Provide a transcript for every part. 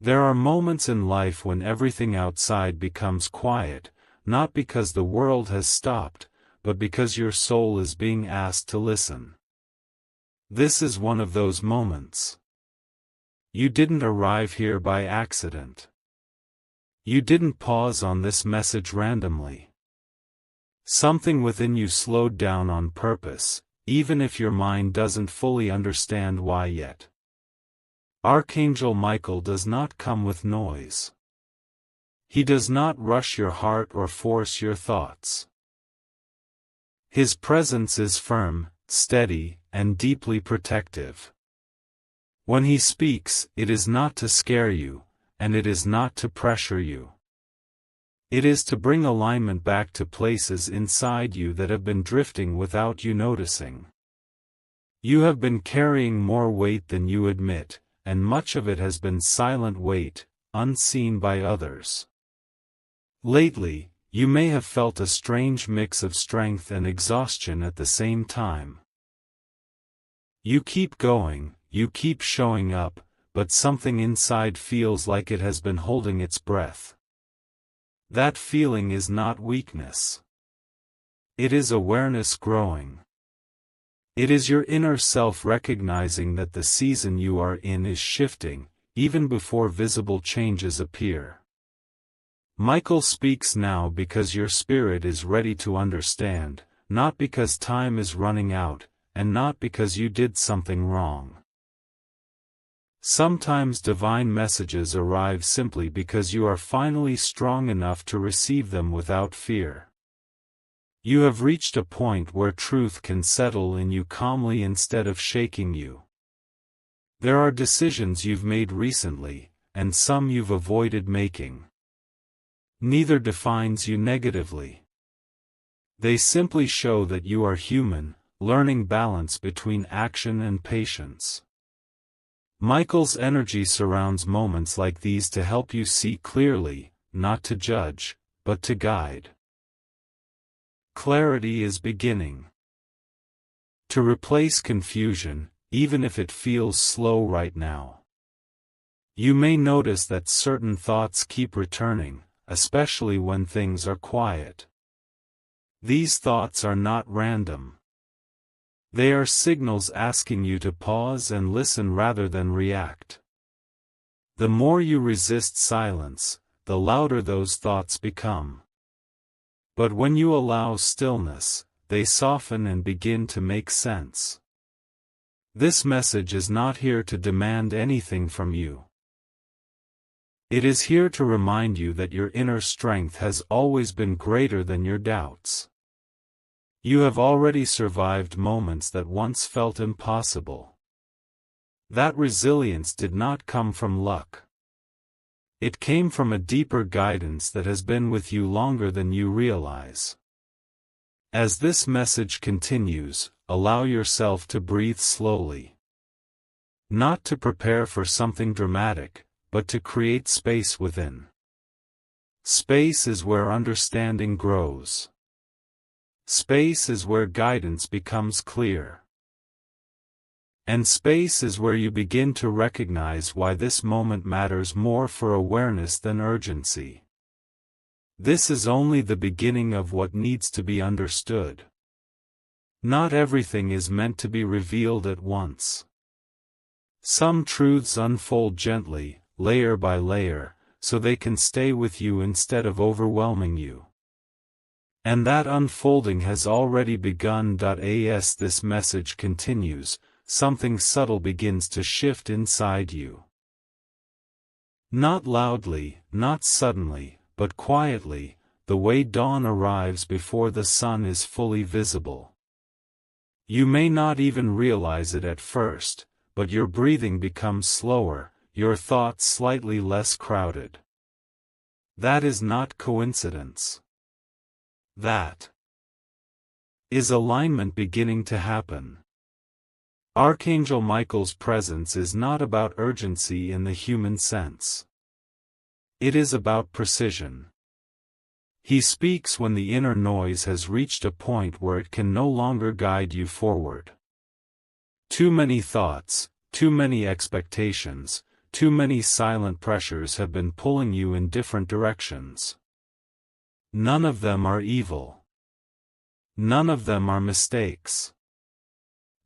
There are moments in life when everything outside becomes quiet, not because the world has stopped, but because your soul is being asked to listen. This is one of those moments. You didn't arrive here by accident. You didn't pause on this message randomly. Something within you slowed down on purpose, even if your mind doesn't fully understand why yet. Archangel Michael does not come with noise. He does not rush your heart or force your thoughts. His presence is firm, steady, and deeply protective. When he speaks, it is not to scare you, and it is not to pressure you. It is to bring alignment back to places inside you that have been drifting without you noticing. You have been carrying more weight than you admit, and much of it has been silent weight, unseen by others. Lately, you may have felt a strange mix of strength and exhaustion at the same time. You keep going, you keep showing up, but something inside feels like it has been holding its breath. That feeling is not weakness. It is awareness growing. It is your inner self recognizing that the season you are in is shifting, even before visible changes appear. Michael speaks now because your spirit is ready to understand, not because time is running out, and not because you did something wrong. Sometimes divine messages arrive simply because you are finally strong enough to receive them without fear. You have reached a point where truth can settle in you calmly instead of shaking you. There are decisions you've made recently, and some you've avoided making. Neither defines you negatively. They simply show that you are human, learning balance between action and patience. Michael's energy surrounds moments like these to help you see clearly, not to judge, but to guide. Clarity is beginning. To replace confusion, even if it feels slow right now. You may notice that certain thoughts keep returning, especially when things are quiet. These thoughts are not random. They are signals asking you to pause and listen rather than react. The more you resist silence, the louder those thoughts become. But when you allow stillness, they soften and begin to make sense. This message is not here to demand anything from you. It is here to remind you that your inner strength has always been greater than your doubts. You have already survived moments that once felt impossible. That resilience did not come from luck. It came from a deeper guidance that has been with you longer than you realize. As this message continues, allow yourself to breathe slowly. Not to prepare for something dramatic, but to create space within. Space is where understanding grows. Space is where guidance becomes clear. And space is where you begin to recognize why this moment matters more for awareness than urgency. This is only the beginning of what needs to be understood. Not everything is meant to be revealed at once. Some truths unfold gently, layer by layer, so they can stay with you instead of overwhelming you. And that unfolding has already begun. As this message continues, something subtle begins to shift inside you. Not loudly, not suddenly, but quietly, the way dawn arrives before the sun is fully visible. You may not even realize it at first, but your breathing becomes slower, your thoughts slightly less crowded. That is not coincidence. That is alignment beginning to happen. Archangel Michael's presence is not about urgency in the human sense. It is about precision. He speaks when the inner noise has reached a point where it can no longer guide you forward. Too many thoughts, too many expectations, too many silent pressures have been pulling you in different directions. None of them are evil. None of them are mistakes.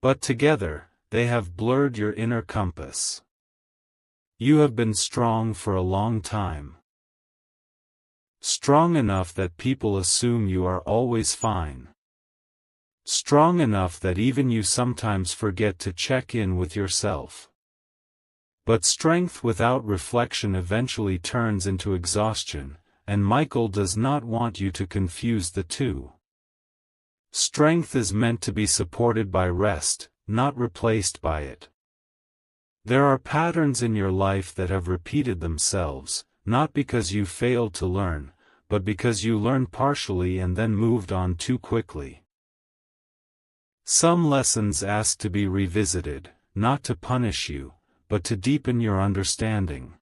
But together, they have blurred your inner compass. You have been strong for a long time. Strong enough that people assume you are always fine. Strong enough that even you sometimes forget to check in with yourself. But strength without reflection eventually turns into exhaustion, and Michael does not want you to confuse the two. Strength is meant to be supported by rest, not replaced by it. There are patterns in your life that have repeated themselves, not because you failed to learn, but because you learned partially and then moved on too quickly. Some lessons ask to be revisited, not to punish you, but to deepen your understanding.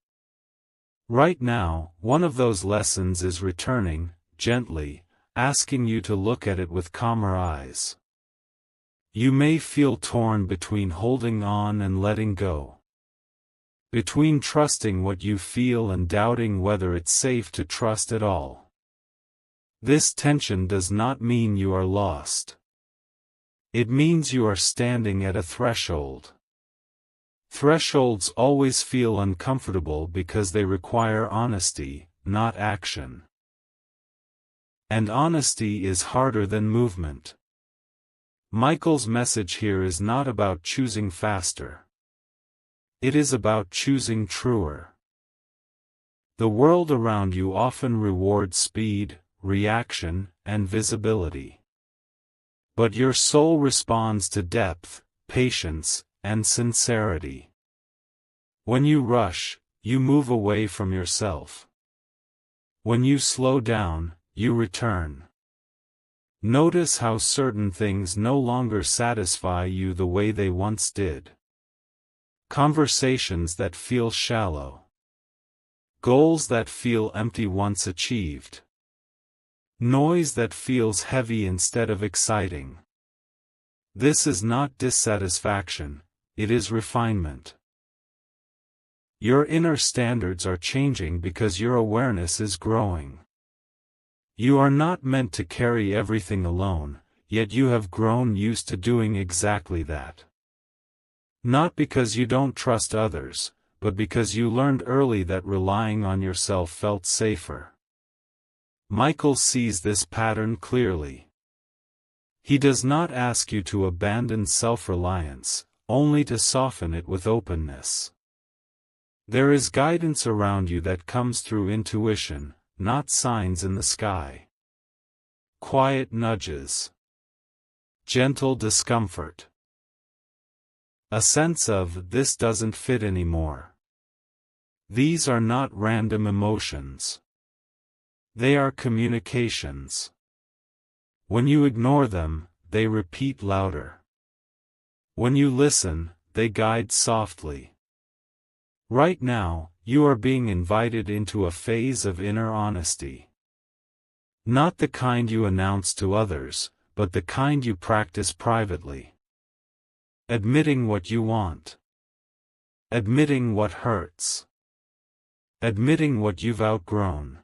Right now, one of those lessons is returning, gently, asking you to look at it with calmer eyes. You may feel torn between holding on and letting go. Between trusting what you feel and doubting whether it's safe to trust at all. This tension does not mean you are lost. It means you are standing at a threshold. Thresholds always feel uncomfortable because they require honesty, not action. And honesty is harder than movement. Michael's message here is not about choosing faster. It is about choosing truer. The world around you often rewards speed, reaction, and visibility. But your soul responds to depth, patience, and sincerity. When you rush, you move away from yourself. When you slow down, you return. Notice how certain things no longer satisfy you the way they once did. Conversations that feel shallow. Goals that feel empty once achieved. Noise that feels heavy instead of exciting. This is not dissatisfaction, it is refinement. Your inner standards are changing because your awareness is growing. You are not meant to carry everything alone, yet you have grown used to doing exactly that. Not because you don't trust others, but because you learned early that relying on yourself felt safer. Michael sees this pattern clearly. He does not ask you to abandon self-reliance, only to soften it with openness. There is guidance around you that comes through intuition, not signs in the sky. Quiet nudges. Gentle discomfort. A sense of, this doesn't fit anymore. These are not random emotions. They are communications. When you ignore them, they repeat louder. When you listen, they guide softly. Right now, you are being invited into a phase of inner honesty. Not the kind you announce to others, but the kind you practice privately. Admitting what you want. Admitting what hurts. Admitting what you've outgrown.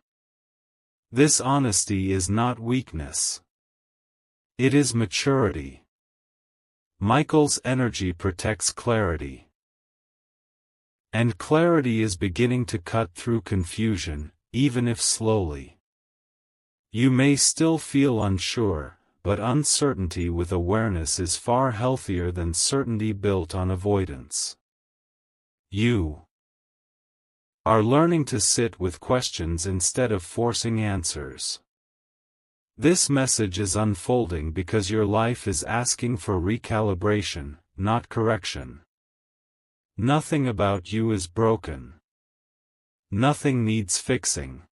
This honesty is not weakness. It is maturity. Michael's energy protects clarity. And clarity is beginning to cut through confusion, even if slowly. You may still feel unsure, but uncertainty with awareness is far healthier than certainty built on avoidance. You are learning to sit with questions instead of forcing answers. This message is unfolding because your life is asking for recalibration, not correction. Nothing about you is broken. Nothing needs fixing.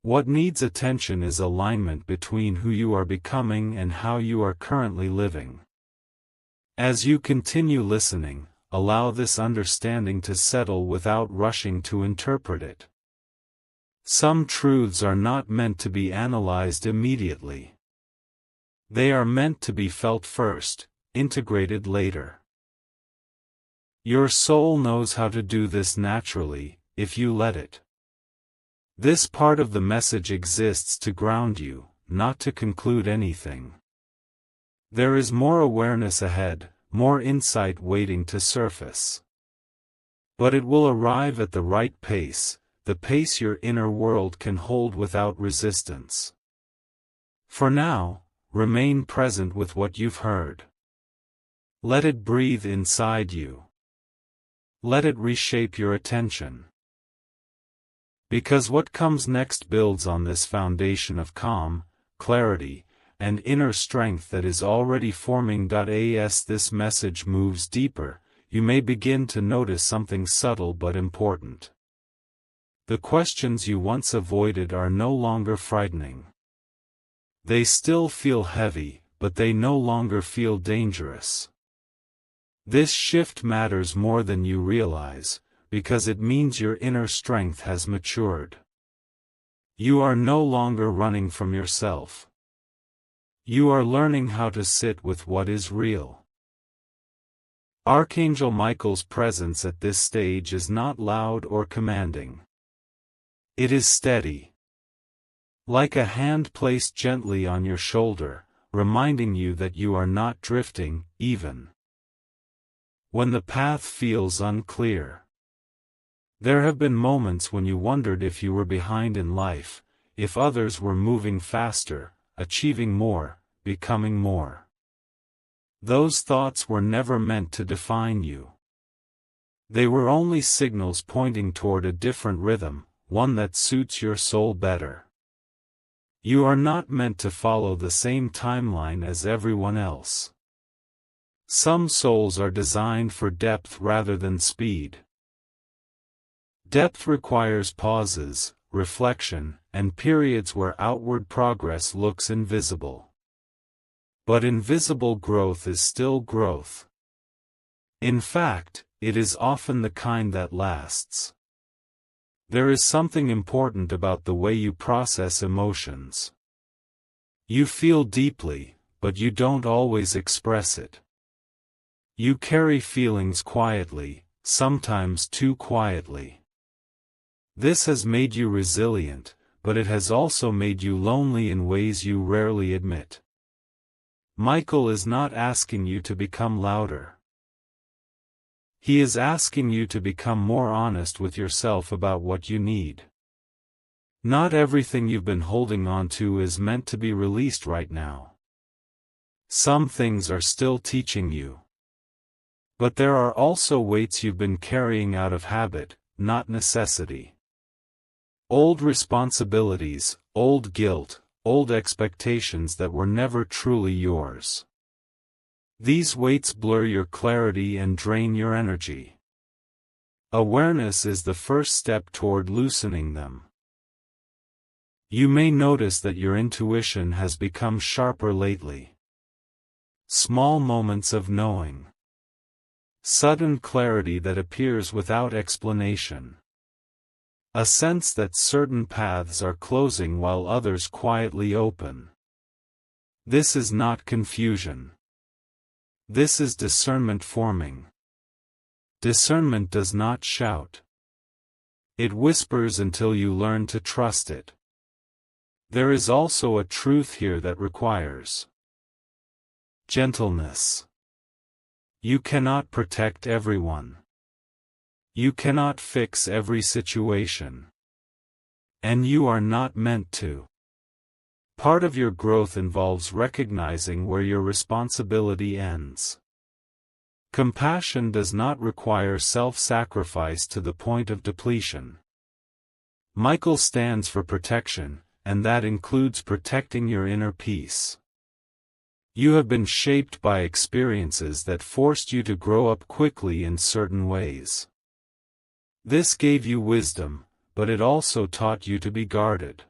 What needs attention is alignment between who you are becoming and how you are currently living. As you continue listening, allow this understanding to settle without rushing to interpret it. Some truths are not meant to be analyzed immediately. They are meant to be felt first, integrated later. Your soul knows how to do this naturally, if you let it. This part of the message exists to ground you, not to conclude anything. There is more awareness ahead, more insight waiting to surface. But it will arrive at the right pace, the pace your inner world can hold without resistance. For now, remain present with what you've heard. Let it breathe inside you. Let it reshape your attention. Because what comes next builds on this foundation of calm, clarity, and inner strength that is already forming. As this message moves deeper, you may begin to notice something subtle but important. The questions you once avoided are no longer frightening. They still feel heavy, but they no longer feel dangerous. This shift matters more than you realize, because it means your inner strength has matured. You are no longer running from yourself. You are learning how to sit with what is real. Archangel Michael's presence at this stage is not loud or commanding. It is steady. Like a hand placed gently on your shoulder, reminding you that you are not drifting, even when the path feels unclear. There have been moments when you wondered if you were behind in life, if others were moving faster, achieving more, becoming more. Those thoughts were never meant to define you. They were only signals pointing toward a different rhythm, one that suits your soul better. You are not meant to follow the same timeline as everyone else. Some souls are designed for depth rather than speed. Depth requires pauses, reflection, and periods where outward progress looks invisible. But invisible growth is still growth. In fact, it is often the kind that lasts. There is something important about the way you process emotions. You feel deeply, but you don't always express it. You carry feelings quietly, sometimes too quietly. This has made you resilient, but it has also made you lonely in ways you rarely admit. Michael is not asking you to become louder. He is asking you to become more honest with yourself about what you need. Not everything you've been holding on to is meant to be released right now. Some things are still teaching you. But there are also weights you've been carrying out of habit, not necessity. Old responsibilities, old guilt, old expectations that were never truly yours. These weights blur your clarity and drain your energy. Awareness is the first step toward loosening them. You may notice that your intuition has become sharper lately. Small moments of knowing. Sudden clarity that appears without explanation. A sense that certain paths are closing while others quietly open. This is not confusion. This is discernment forming. Discernment does not shout. It whispers until you learn to trust it. There is also a truth here that requires gentleness. You cannot protect everyone. You cannot fix every situation. And you are not meant to. Part of your growth involves recognizing where your responsibility ends. Compassion does not require self-sacrifice to the point of depletion. Michael stands for protection, and that includes protecting your inner peace. You have been shaped by experiences that forced you to grow up quickly in certain ways. This gave you wisdom, but it also taught you to be guarded.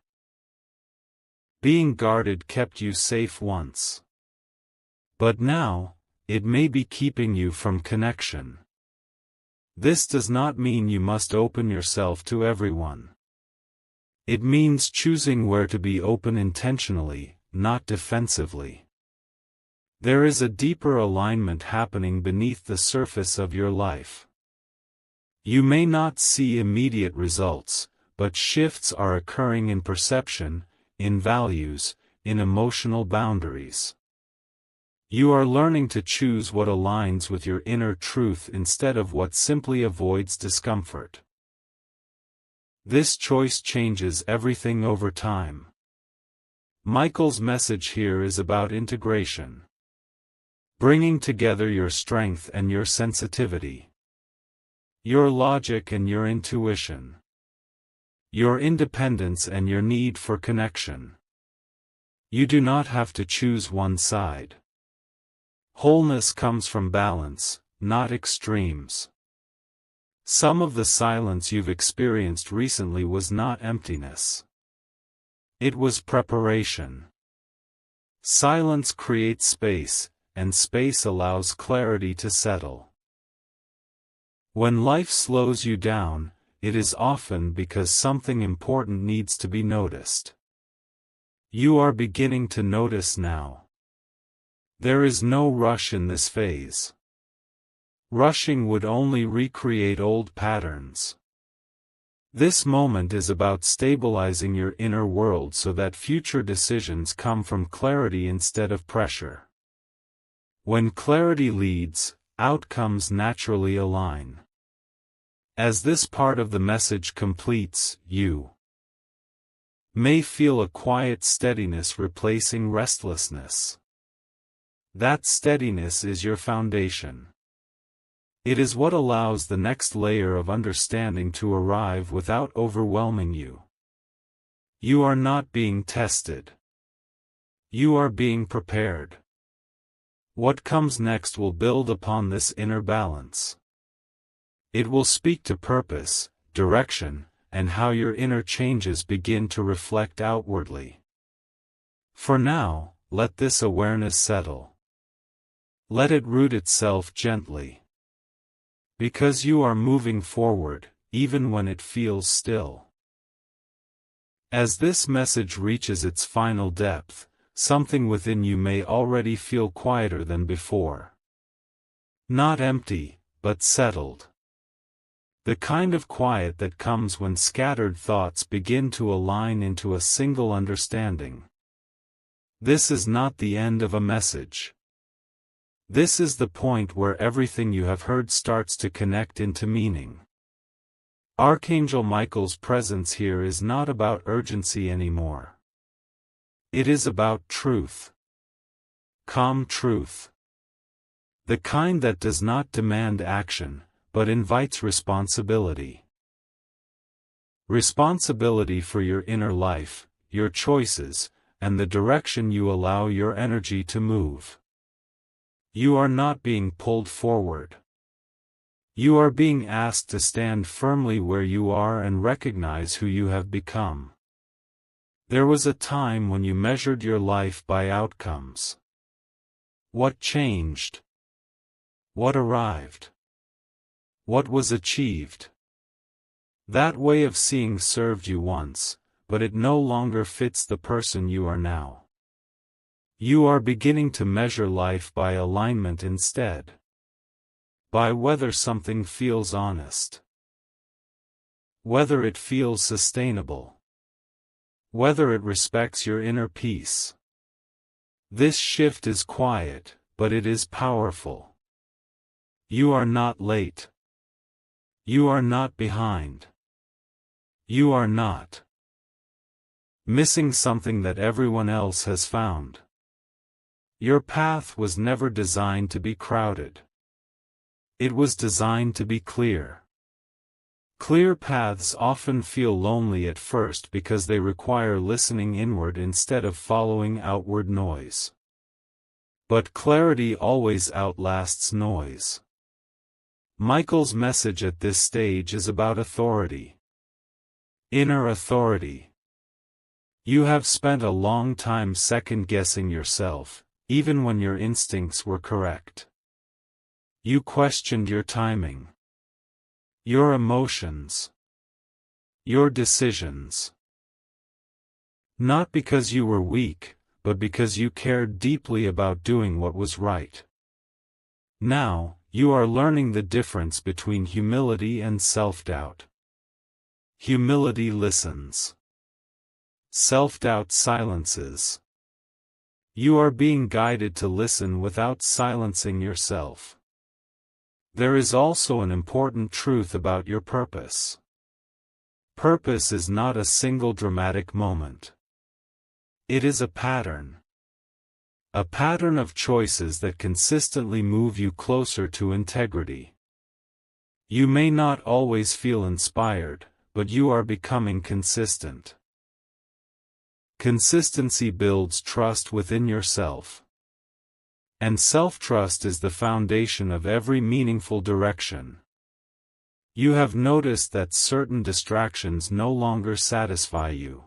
Being guarded kept you safe once. But now, it may be keeping you from connection. This does not mean you must open yourself to everyone. It means choosing where to be open intentionally, not defensively. There is a deeper alignment happening beneath the surface of your life. You may not see immediate results, but shifts are occurring in perception, in values, in emotional boundaries. You are learning to choose what aligns with your inner truth instead of what simply avoids discomfort. This choice changes everything over time. Michael's message here is about integration. Bringing together your strength and your sensitivity. Your logic and your intuition. Your independence and your need for connection. You do not have to choose one side. Wholeness comes from balance, not extremes. Some of the silence you've experienced recently was not emptiness. It was preparation. Silence creates space, and space allows clarity to settle. When life slows you down, it is often because something important needs to be noticed. You are beginning to notice now. There is no rush in this phase. Rushing would only recreate old patterns. This moment is about stabilizing your inner world so that future decisions come from clarity instead of pressure. When clarity leads, outcomes naturally align. As this part of the message completes, you may feel a quiet steadiness replacing restlessness. That steadiness is your foundation. It is what allows the next layer of understanding to arrive without overwhelming you. You are not being tested. You are being prepared. What comes next will build upon this inner balance. It will speak to purpose, direction, and how your inner changes begin to reflect outwardly. For now, let this awareness settle. Let it root itself gently. Because you are moving forward, even when it feels still. As this message reaches its final depth, something within you may already feel quieter than before. Not empty, but settled. The kind of quiet that comes when scattered thoughts begin to align into a single understanding. This is not the end of a message. This is the point where everything you have heard starts to connect into meaning. Archangel Michael's presence here is not about urgency anymore. It is about truth. Calm truth. The kind that does not demand action, but invites responsibility. Responsibility for your inner life, your choices, and the direction you allow your energy to move. You are not being pulled forward. You are being asked to stand firmly where you are and recognize who you have become. There was a time when you measured your life by outcomes. What changed? What arrived? What was achieved? That way of seeing served you once, but it no longer fits the person you are now. You are beginning to measure life by alignment instead. By whether something feels honest. Whether it feels sustainable. Whether it respects your inner peace. This shift is quiet, but it is powerful. You are not late. You are not behind. You are not missing something that everyone else has found. Your path was never designed to be crowded. It was designed to be clear. Clear paths often feel lonely at first because they require listening inward instead of following outward noise. But clarity always outlasts noise. Michael's message at this stage is about authority. Inner authority. You have spent a long time second-guessing yourself, even when your instincts were correct. You questioned your timing, your emotions, your decisions. Not because you were weak, but because you cared deeply about doing what was right. Now, you are learning the difference between humility and self-doubt. Humility listens. Self-doubt silences. You are being guided to listen without silencing yourself. There is also an important truth about your purpose. Purpose is not a single dramatic moment. It is a pattern. A pattern of choices that consistently move you closer to integrity. You may not always feel inspired, but you are becoming consistent. Consistency builds trust within yourself. And self-trust is the foundation of every meaningful direction. You have noticed that certain distractions no longer satisfy you.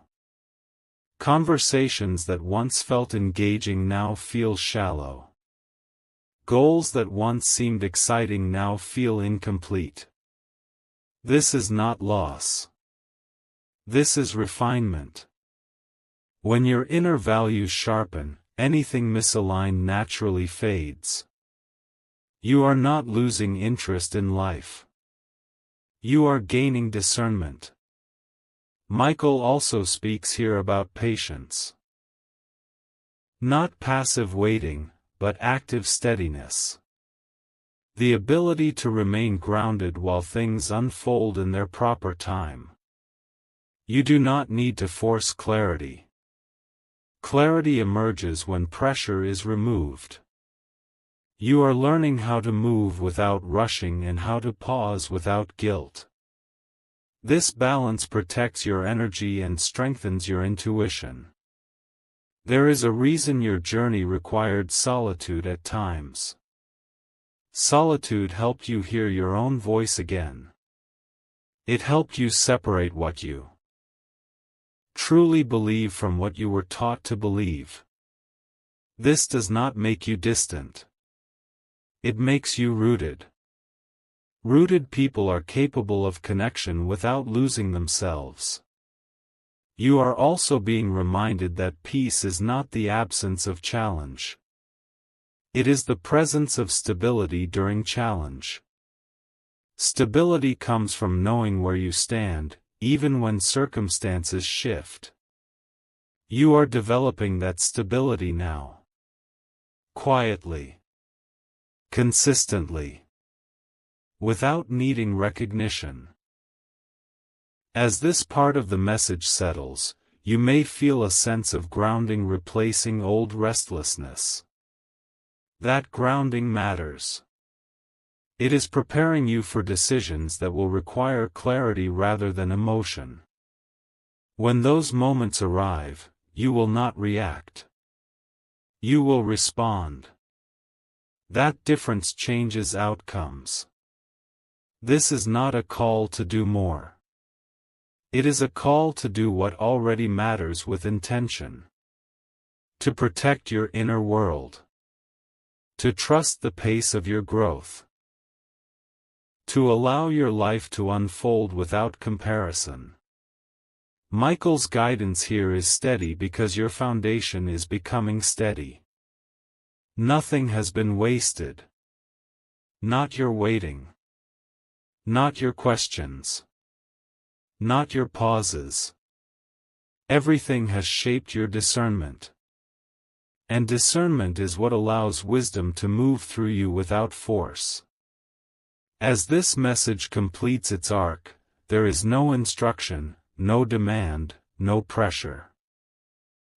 Conversations that once felt engaging now feel shallow. Goals that once seemed exciting now feel incomplete. This is not loss. This is refinement. When your inner values sharpen, anything misaligned naturally fades. You are not losing interest in life. You are gaining discernment. Michael also speaks here about patience. Not passive waiting, but active steadiness. The ability to remain grounded while things unfold in their proper time. You do not need to force clarity. Clarity emerges when pressure is removed. You are learning how to move without rushing and how to pause without guilt. This balance protects your energy and strengthens your intuition. There is a reason your journey required solitude at times. Solitude helped you hear your own voice again. It helped you separate what you truly believe from what you were taught to believe. This does not make you distant. It makes you rooted. Rooted people are capable of connection without losing themselves. You are also being reminded that peace is not the absence of challenge. It is the presence of stability during challenge. Stability comes from knowing where you stand, even when circumstances shift. You are developing that stability now. Quietly. Consistently. Without needing recognition. As this part of the message settles, you may feel a sense of grounding replacing old restlessness. That grounding matters. It is preparing you for decisions that will require clarity rather than emotion. When those moments arrive, you will not react. You will respond. That difference changes outcomes. This is not a call to do more. It is a call to do what already matters with intention. To protect your inner world. To trust the pace of your growth. To allow your life to unfold without comparison. Michael's guidance here is steady because your foundation is becoming steady. Nothing has been wasted. Not your waiting. Not your questions. Not your pauses. Everything has shaped your discernment. And discernment is what allows wisdom to move through you without force. As this message completes its arc, there is no instruction, no demand, no pressure.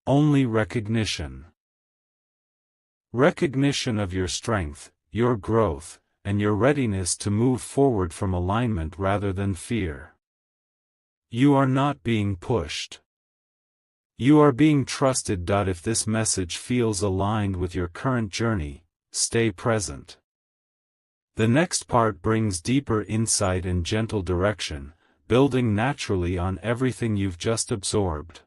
Only recognition. Recognition of your strength, your growth, and your readiness to move forward from alignment rather than fear. You are not being pushed. You are being trusted. If this message feels aligned with your current journey, stay present. The next part brings deeper insight and gentle direction, building naturally on everything you've just absorbed.